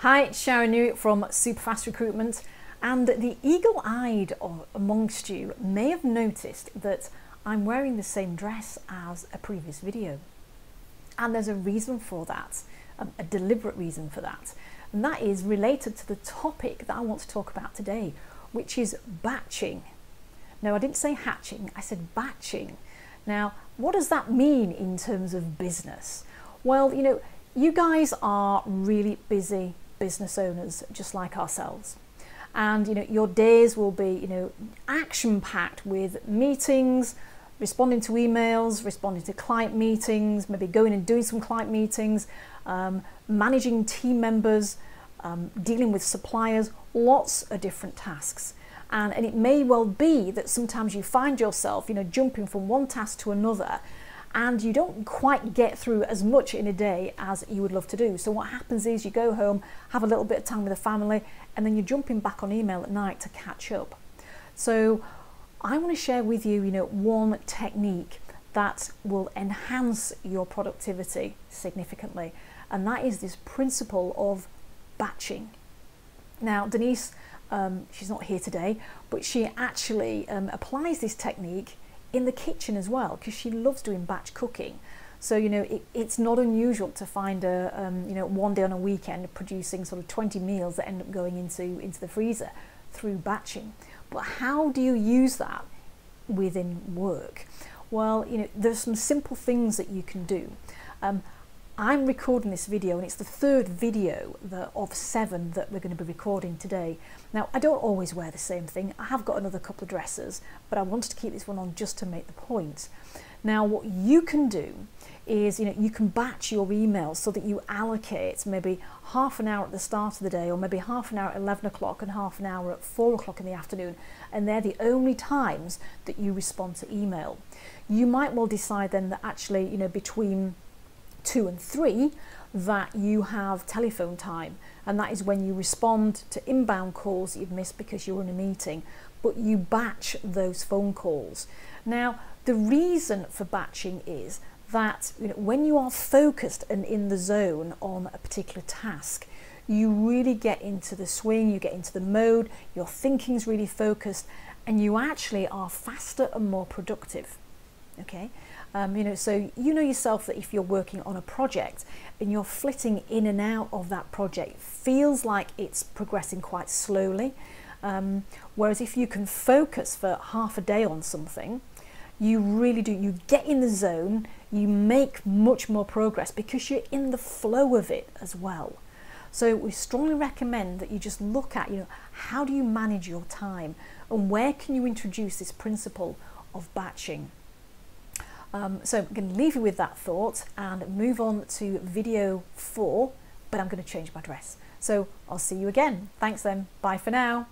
Hi, it's Sharon Newick from Superfast Recruitment, and the eagle-eyed amongst you may have noticed that I'm wearing the same dress as a previous video. And there's a reason for that, a deliberate reason for that. And that is related to the topic that I want to talk about today, which is batching. No, I didn't say hatching, I said batching. Now, what does that mean in terms of business? Well, you guys are really busy business owners just like ourselves, and your days will be action-packed with meetings, responding to emails, responding to client meetings, maybe going and doing some client meetings, managing team members, dealing with suppliers, lots of different tasks. And it may well be that sometimes you find yourself jumping from one task to another, and you don't quite get through as much in a day as you would love to do. So what happens is you go home, have a little bit of time with the family, and then you're jumping back on email at night to catch up. So I want to share with you, one technique that will enhance your productivity significantly, and that is this principle of batching. Now, Denise, she's not here today, but she actually applies this technique in the kitchen as well, because she loves doing batch cooking. So it's not unusual to find her one day on a weekend producing sort of 20 meals that end up going into the freezer through batching. But how do you use that within work? Well, there's some simple things that you can do. I'm recording this video, and it's the third video of 7 that we're going to be recording today. Now, I don't always wear the same thing. I have got another couple of dresses, but I wanted to keep this one on just to make the point. Now, what you can do is, you can batch your emails so that you allocate maybe half an hour at the start of the day, or maybe half an hour at 11 o'clock and half an hour at 4 o'clock in the afternoon, and they're the only times that you respond to email. You might well decide then that actually, between 2 and 3 that you have telephone time, and that is when you respond to inbound calls that you've missed because you're in a meeting, but you batch those phone calls. Now, the reason for batching is that when you are focused and in the zone on a particular task, you really get into the swing, you get into the mode, your thinking's really focused, and you actually are faster and more productive. Okay, so yourself that if you're working on a project and you're flitting in and out of that project, it feels like it's progressing quite slowly. Whereas if you can focus for half a day on something, you really do, you get in the zone, you make much more progress because you're in the flow of it as well. So we strongly recommend that you just look at, how do you manage your time, and where can you introduce this principle of batching? So I'm going to leave you with that thought and move on to video 4, but I'm going to change my dress. So I'll see you again. Thanks then. Bye for now.